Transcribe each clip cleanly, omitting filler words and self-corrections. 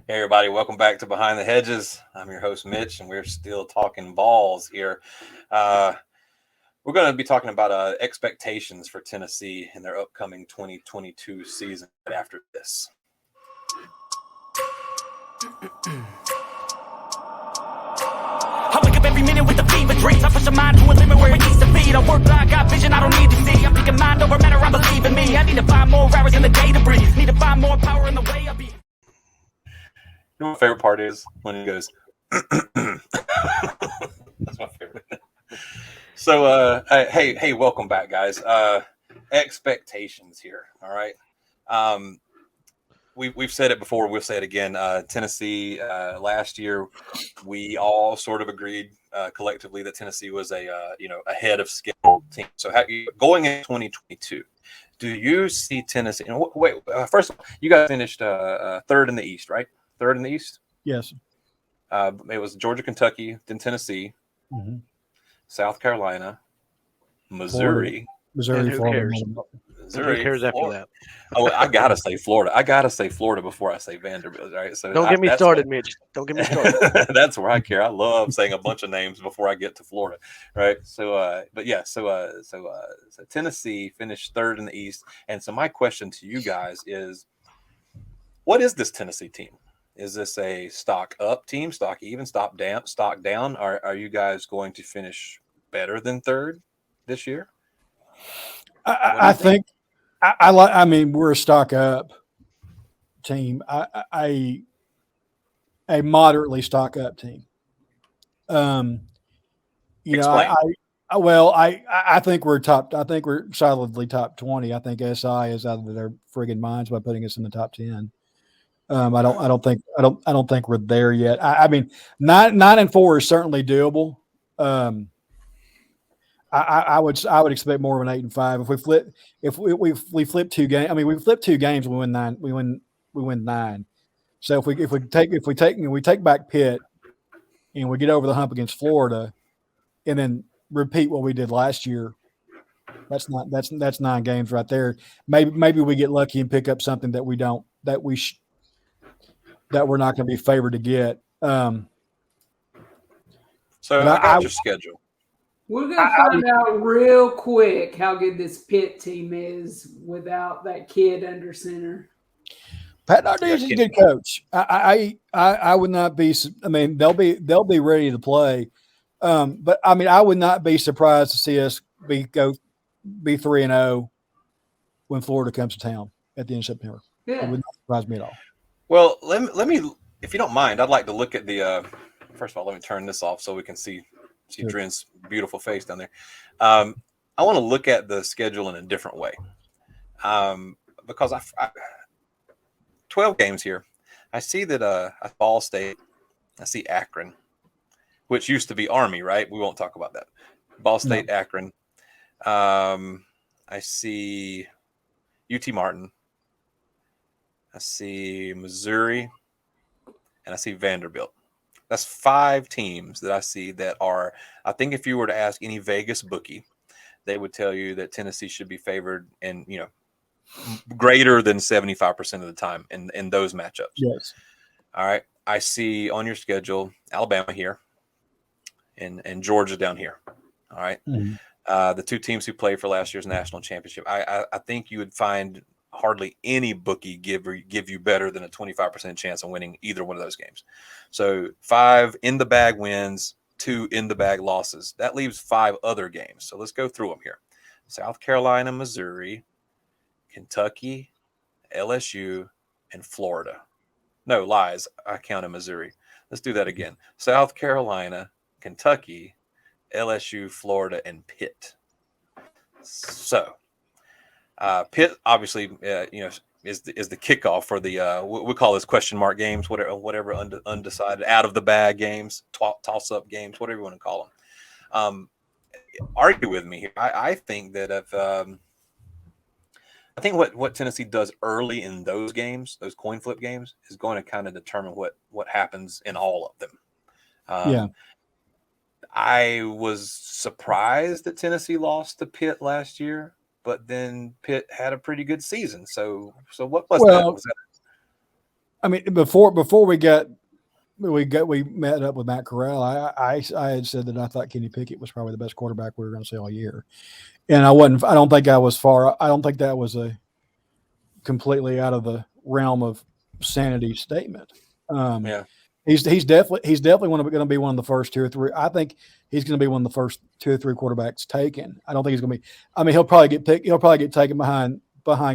Hey everybody, welcome back to Behind the Hedges. I'm your host Mitch, and we're still talking balls here. Uh, we're going to be talking about expectations for Tennessee in their upcoming 2022 season right after this. I wake up every minute with the fever dreams. I push my mind to a limit where it needs to be. I work blind, got vision I don't need to see. I'm thinking mind over matter, I believe in me. I need to find more hours in the day to breathe. Need to find more power in the way I be. You know what my favorite part is? When he goes, that's my favorite. So, hey, welcome back, guys. Expectations here, all right? We've said it before. We'll say it again. Tennessee last year, we all sort of agreed collectively that Tennessee was a ahead of schedule team. So going into 2022, do you see Tennessee? First of all, you guys finished third in the East, right? Third in the East. Yes. It was Georgia, Kentucky, then Tennessee, South Carolina, Missouri. Missouri, who Florida. cares? Missouri, Who cares after Florida. that? Oh, I gotta say Florida. I gotta say Florida before I say Vanderbilt. Right. So Don't get me started, Mitch. Don't get me started. That's where I care. I love saying a bunch of names before I get to Florida. Right. So, so Tennessee finished third in the East, and so my question to you guys is, what is this Tennessee team? Is this a stock up team, stock even, stock down? Are you guys going to finish better than third this year? I think I mean, we're a stock up team. A moderately stock up team. Explain. I think we're top. I think we're solidly top 20. I think SI is out of their friggin' minds by putting us in the top 10. I don't think we're there yet. I mean, 9-4 is certainly doable. I would expect more of an 8-5 if we flip two games. I mean, we flip two games, we win 9. We win 9. So if we take back Pitt and we get over the hump against Florida, and then repeat what we did last year, that's 9 games right there. Maybe we get lucky and pick up something that we're not going to be favored to get. So I got your schedule. We're going to find out real quick how good this Pitt team is without that kid under center. Pat Nardee's a good coach. I would not be. I mean, they'll be ready to play, but I mean, I would not be surprised to see us be 3-0 when Florida comes to town at the end of September. Yeah. It would not surprise me at all. Well, let me, if you don't mind, I'd like to look at the. First of all, let me turn this off so we can see Dren's beautiful face down there. I want to look at the schedule in a different way, because I 12 games here. I see that Ball State. I see Akron, which used to be Army, right? We won't talk about that. Ball State, no. Akron. I see UT Martin. I see Missouri, and I see Vanderbilt. That's 5 teams that I see that are, I think if you were to ask any Vegas bookie, they would tell you that Tennessee should be favored and, greater than 75% of the time in those matchups. Yes. All right. I see on your schedule Alabama here and Georgia down here. All right. Mm-hmm. The 2 teams who played for last year's national championship. I think you would find hardly any bookie give you better than a 25% chance of winning either one of those games. So 5 in the bag wins, 2 in the bag losses. That leaves 5 other games. So let's go through them here. South Carolina, Missouri, Kentucky, LSU, and Florida. No, lies. I counted Missouri. Let's do that again. South Carolina, Kentucky, LSU, Florida, and Pitt. So Pitt, obviously, is the kickoff for the we call this question mark games, whatever undecided, out of the bag games, toss up games, whatever you want to call them. Argue with me here. I think that if I think what Tennessee does early in those games, those coin flip games, is going to kind of determine what happens in all of them. Yeah. I was surprised that Tennessee lost to Pitt last year, but then Pitt had a pretty good season. So what was that? Was that I mean, before we met up with Matt Corral, I had said that I thought Kenny Pickett was probably the best quarterback we were going to see all year, and I don't think I was far. I don't think that was a completely out of the realm of sanity statement. Yeah. He's definitely going to be one of the first 2 or 3. I think he's going to be one of the first 2 or 3 quarterbacks taken. I don't think he's going to be. I mean, he'll probably get picked. He'll probably get taken behind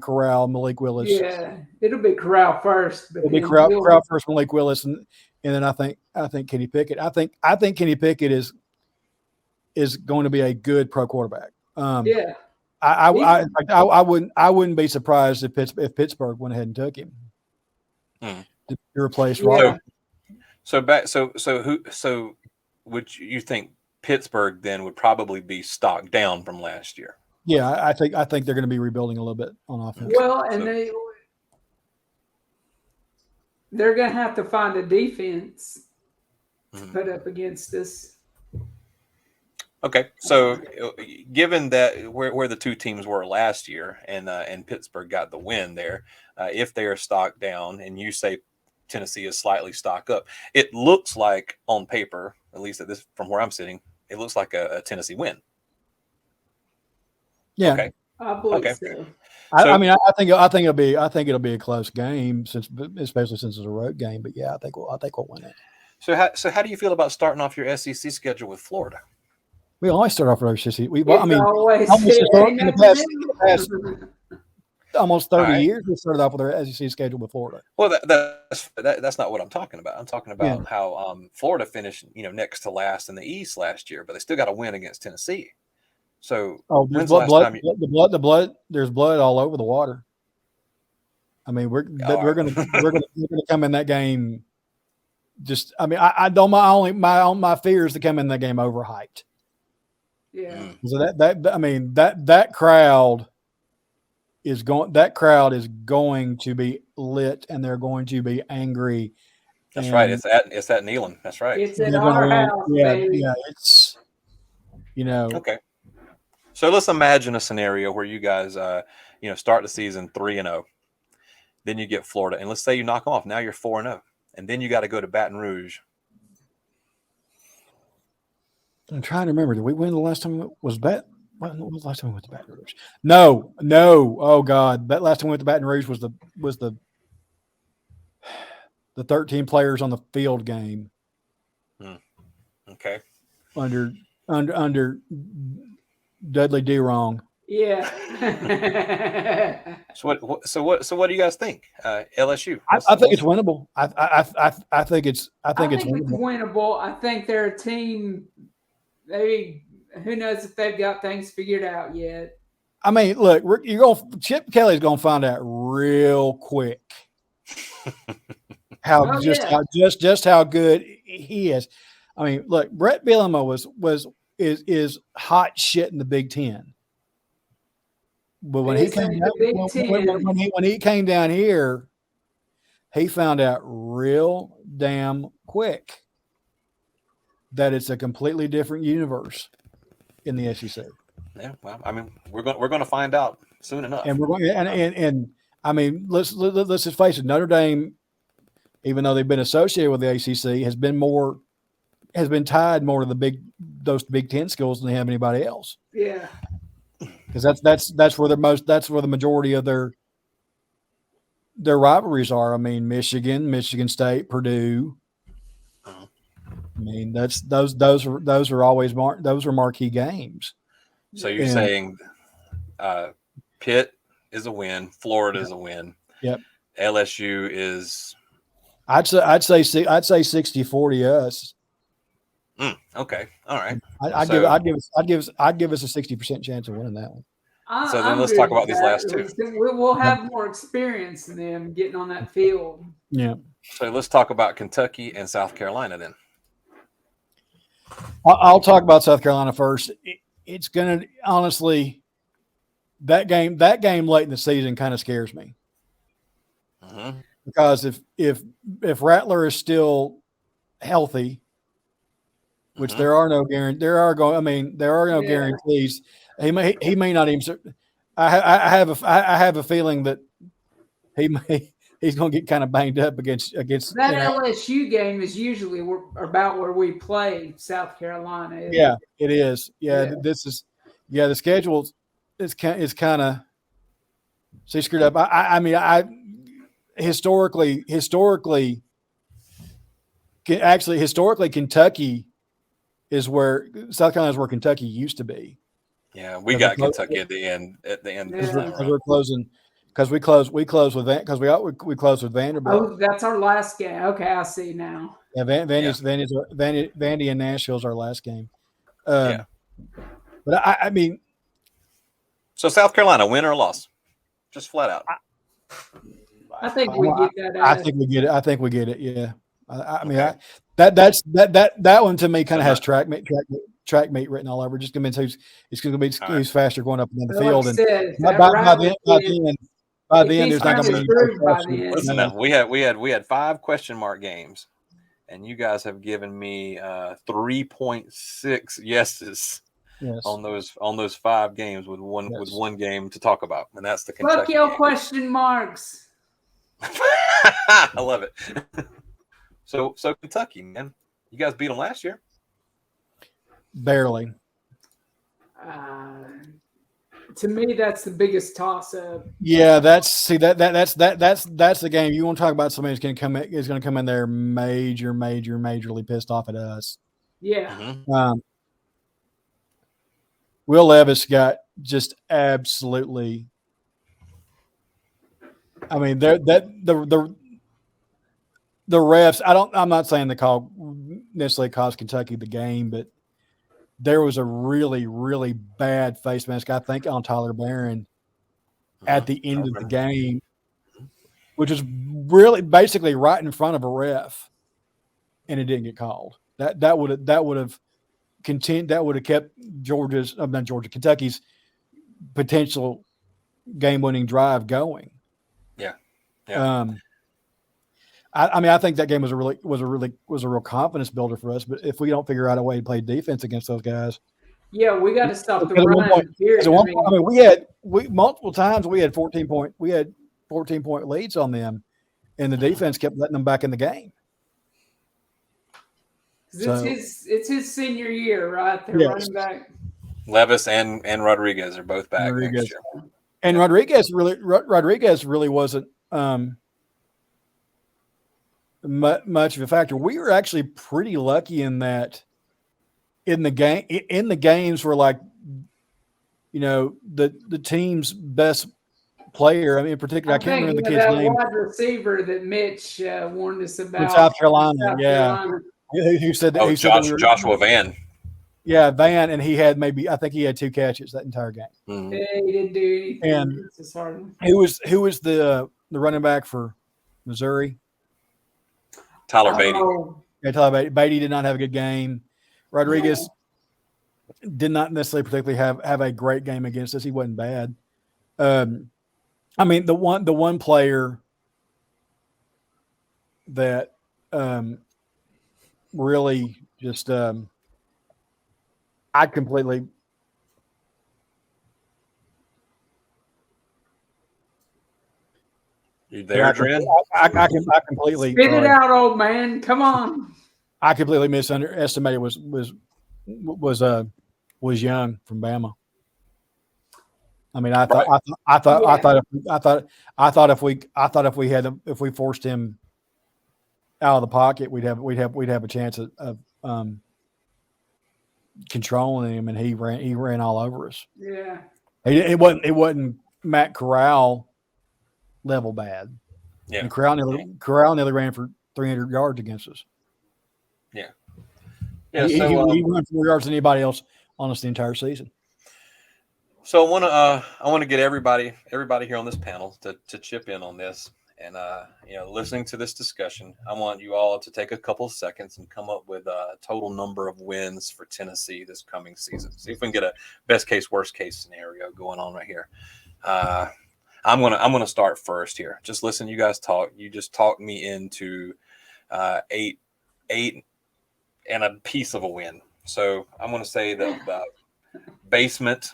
Corral, Malik Willis. Yeah, it'll be Corral first. But it'll be Corral first, Malik Willis, and then I think Kenny Pickett. I think Kenny Pickett is going to be a good pro quarterback. Yeah. I wouldn't be surprised if Pittsburgh went ahead and took him to replace Rob. So would you think Pittsburgh then would probably be stocked down from last year? Yeah, I think they're going to be rebuilding a little bit on offense. Well, and they're going to have to find a defense to put up against us. Okay, so given that where the two teams were last year, and Pittsburgh got the win there, if they are stocked down, and you say Tennessee is slightly stocked up, it looks like on paper, at least from where I'm sitting, it looks like a Tennessee win. Yeah, okay. I believe so. I mean, I think it'll be a close game, especially since it's a road game. But yeah, I think we'll win it. So how do you feel about starting off your SEC schedule with Florida? We always start off with our SEC. Almost 30 years we started off with our SEC schedule with Florida. Well, that's not what I'm talking about. I'm talking about how Florida finished next to last in the East last year, but they still got a win against Tennessee. So there's blood. There's blood all over the water. I mean, we're gonna come in that game. Just, I mean, I don't. My fear is to come in that game overhyped. Yeah. So that crowd is going. That crowd is going to be lit, and they're going to be angry. That's right. It's at Neyland. That's right. It's in our house, baby. Yeah. It's Okay. So let's imagine a scenario where you guys, start the season 3-0, then you get Florida, and let's say you knock them off. Now you're 4-0, and then you got to go to Baton Rouge. I'm trying to remember. Did we win the last time? When was the last time we went to Baton Rouge? No. Oh God, that last time we went to Baton Rouge was the 13 players on the field game. Okay. Under Dudley D-Wrong. Yeah. So what do you guys think? LSU. I think it's winnable. I think it's winnable. I think they're a team. Who knows if they've got things figured out yet. I mean, look, Chip Kelly's going to find out real quick how good he is. I mean, look, Brett Bielema is hot shit in the Big Ten. But when he came down here, he found out real damn quick that it's a completely different universe in the SEC. Yeah, well, I mean, we're going to find out soon enough. And we're going and I mean, let's just face it, Notre Dame, even though they've been associated with the ACC, has been tied more to those Big Ten schools than they have anybody else. Yeah, because that's where the majority of their rivalries are. I mean, Michigan State, Purdue. I mean, those are always marquee games. So you're saying Pitt is a win, Florida is a win. Yep. LSU is. I'd say 60-40 us. Okay. All right. I'd give us a 60% chance of winning that one. So then let's talk about these last two. We'll have more experience in them getting on that field. Yeah. So let's talk about Kentucky and South Carolina then. I'll talk about South Carolina first. It's going to honestly that game late in the season kind of scares me. Mm-hmm. Because if Rattler is still healthy, which there are no guarantees. He may not even. I have a feeling that he he's going to get kind of banged up against that LSU game is usually about where we play South Carolina. Yeah, it is. Yeah, this is. Yeah, the schedule is kind of screwed up. I mean, historically, Kentucky is where South Carolina is where Kentucky used to be. Yeah, we got Kentucky at the end. Because we're closing. Because we close with we close with Vanderbilt. Oh, that's our last game. Okay, I see now. Yeah, Vandy and Nashville's our last game. But I mean, so South Carolina, win or loss, just flat out. I think we get that. I think we get it. I think we get it. Yeah. I mean, that one to me kind of has track meet written all over. Just convinced it's going to be who's faster going up and down the field. And by then, there's not going to be. Listen, now, we had 5 question mark games, and you guys have given me 3.6 yeses on those 5 games with one game to talk about, and that's the Kentucky. Fuck your question marks. I love it. So Kentucky, man, you guys beat them last year. Barely. To me, that's the biggest toss-up. Yeah, that's the game. You want to talk about somebody who's going to come in there majorly pissed off at us. Yeah. Mm-hmm. Will Levis got just absolutely. I mean, the refs. I'm not saying the call necessarily cost Kentucky the game, but there was a really, really bad face mask, I think, on Tyler Barron at the end of the game, which was really basically right in front of a ref, and it didn't get called. That would have kept Kentucky's potential game-winning drive going. Yeah. I mean, I think that game was a real confidence builder for us. But if we don't figure out a way to play defense against those guys, yeah, we got to stop the run. We multiple times we had 14 point leads on them, and the defense kept letting them back in the game. It's his senior year, right? They're running back. Levis and Rodriguez are both back next year. And Rodriguez really wasn't much of a factor. We were actually pretty lucky in that in the games where, like, you know, the team's best player. I mean, in particular, I can't remember the kid's name. Wide receiver that Mitch warned us about. In South Carolina, Who said that? Joshua Van. Yeah, Van, and he had I think he had 2 catches that entire game. Mm-hmm. Yeah, he didn't do anything. And who was the running back for Missouri? Tyler Beatty. Yeah, Tyler Beatty. Beatty did not have a good game. Rodriguez did not necessarily particularly have a great game against us. He wasn't bad. I mean, the one player that really just I completely You there, Dren? I completely spit it out, old man. Come on. I completely underestimated was Young from Bama. I mean, I thought if we forced him out of the pocket, we'd have a chance of controlling him, and he ran all over us. Yeah, it wasn't Matt Corral level bad. Yeah, and Corral nearly ran for 300 yards against us. Yeah, he ran 4 yards than anybody else on us the entire season. So I want to get everybody here on this panel to chip in on this, and listening to this discussion, I want you all to take a couple of seconds and come up with a total number of wins for Tennessee this coming season. See if we can get a best case, worst case scenario going on right here. I'm gonna start first here. Just listen, you guys talk. You just talked me into 8 and a piece of a win. So I'm gonna say that basement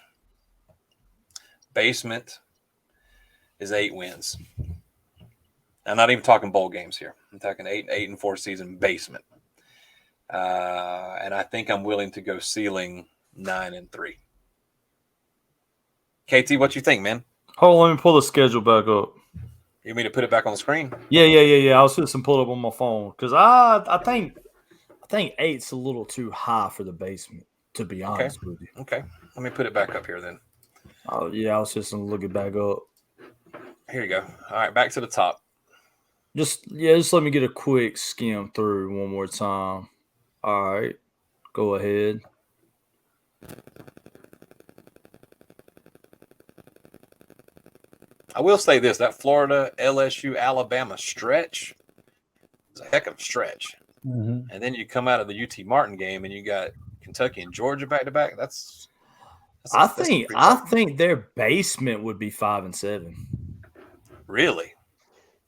is 8 wins. I'm not even talking bowl games here. I'm talking 8-4 season basement. And I think I'm willing to go ceiling 9-3. KT, what you think, man? Hold on, let me pull the schedule back up. You want me to put it back on the screen? Yeah. I was just pull it up on my phone because I think 8's a little too high for the basement, to be honest with you. Okay. Let me put it back up here then. Oh yeah, I was just gonna look it back up. Here you go. All right, back to the top. Just let me get a quick skim through one more time. All right, go ahead. I will say this: that Florida, LSU, Alabama stretch is a heck of a stretch. Mm-hmm. And then you come out of the UT Martin game and you got Kentucky and Georgia back to back. I think their basement would be 5-7. Really?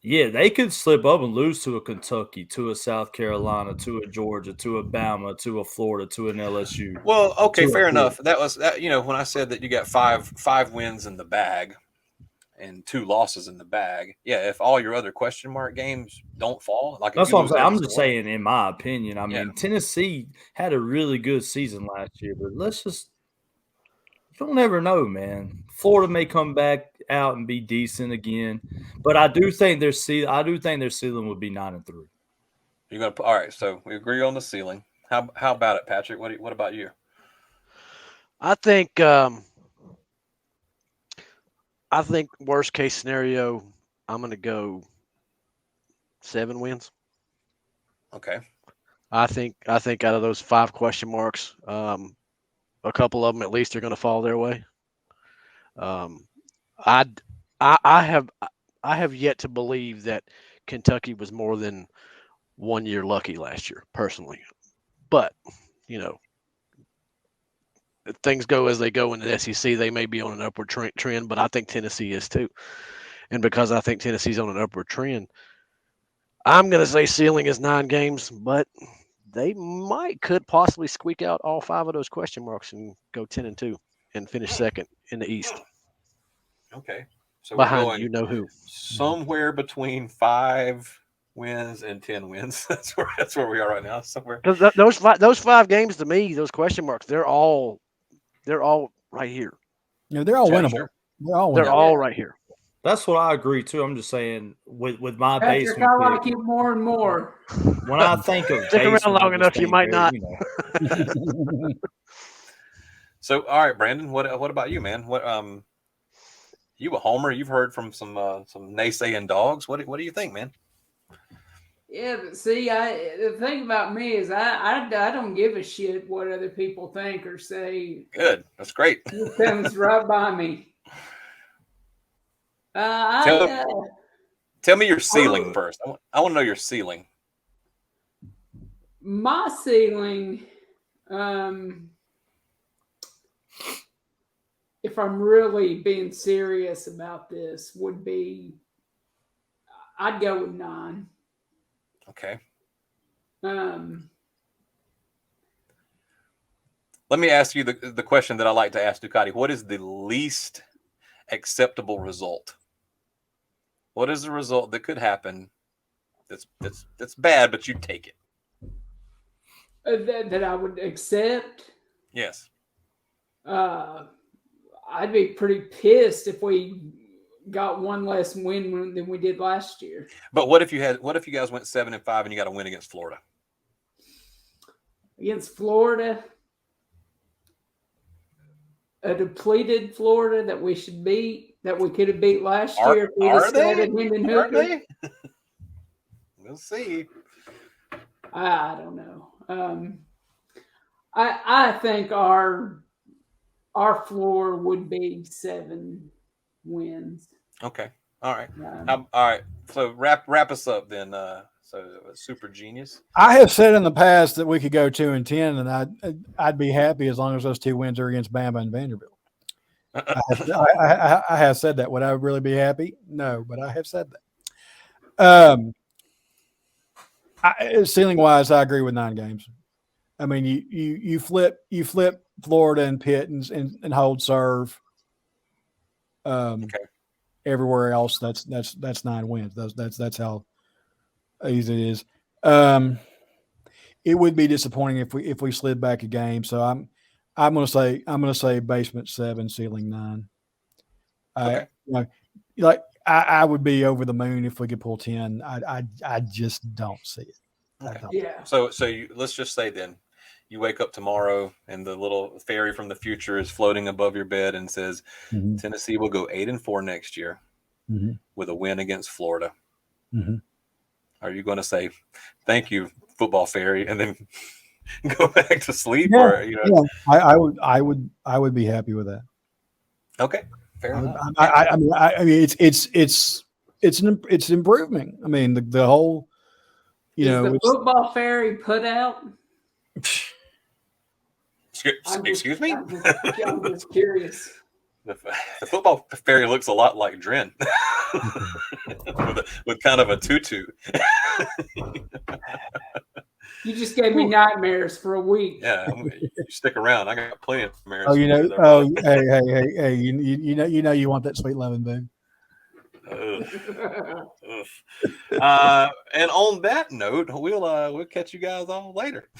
Yeah, they could slip up and lose to a Kentucky, to a South Carolina, to a Georgia, to a Bama, to a Florida, to an LSU. Well, okay, fair enough. That was that. When I said that you got five wins in the bag and 2 losses in the bag. Yeah, if all your other question mark games don't fall, like that's what I'm saying. I'm just saying, in my opinion. I mean, Tennessee had a really good season last year, but you don't ever know, man. Florida may come back out and be decent again, but I do think their ceiling would be 9-3. You're gonna all right. So we agree on the ceiling. How about it, Patrick? What about you? I think worst case scenario, I'm going to go 7 wins. Okay. I think out of those 5 question marks, a couple of them at least are going to fall their way. I have yet to believe that Kentucky was more than 1 year lucky last year, personally. But if things go as they go in the SEC, they may be on an upward trend. But I think Tennessee is too, and because I think Tennessee's on an upward trend, I'm going to say ceiling is 9 games, but they could possibly squeak out all 5 of those question marks and go 10-2 and finish second in the East. Okay. So behind we're going who somewhere between 5 wins and 10 wins. That's where we are right now. Somewhere. Because those 5 games to me, those question marks, they're all right here. They're all winnable. Sure. They're all right here. That's what I agree too. I'm just saying with my Patrick, basement. I like it more and more. When I think of stick around long enough, you might not. So, all right, Brandon. What about you, man? What you a homer? You've heard from some naysaying dogs. What do you think, man? Yeah, but see, the thing about me is I don't give a shit what other people think or say. Good, that's great. It comes right by me. Tell me your ceiling first. I want to know your ceiling. My ceiling, if I'm really being serious about this, would be I'd go with 9. Okay. Let me ask you the question that I like to ask Ducati. What is the least acceptable result? What is the result that could happen that's bad, but you take it? That I would accept? Yes. I'd be pretty pissed if we got 1 less win than we did last year. But what if you guys went 7-5 and you got a win against Florida? Against Florida, a depleted Florida that we should beat, that we could have beat last year. If we'd started Are they? We'll see. I don't know. I think our floor would be 7 wins. Okay. All right. All right. So wrap us up then. So super genius. I have said in the past that we could go 2-10, and I'd be happy as long as those 2 wins are against Bama and Vanderbilt. I have said that. Would I really be happy? No, but I have said that. Ceiling wise, I agree with 9 games. I mean, you flip Florida and Pitt and hold serve. Okay. everywhere else, that's 9 wins. That's how easy it is. It would be disappointing if we slid back a game. So I'm gonna say basement 7, ceiling 9. Okay. I would be over the moon if we could pull 10. I just don't see it. Okay. Yeah. So let's just say then you wake up tomorrow and the little fairy from the future is floating above your bed and says Tennessee will go 8-4 next year with a win against Florida. Are you going to say thank you, football fairy, and then go back to sleep? Yeah, or I would be happy with that. Okay, fair enough. I mean it's an improvement. I mean the whole Is the football fairy put out? Excuse me? I'm just curious. The football fairy looks a lot like Dren with kind of a tutu. You just gave me nightmares for a week. Yeah, you stick around. I got plenty of nightmares. Oh, hey, you know you want that sweet lemon, babe. And on that note, we'll catch you guys all later.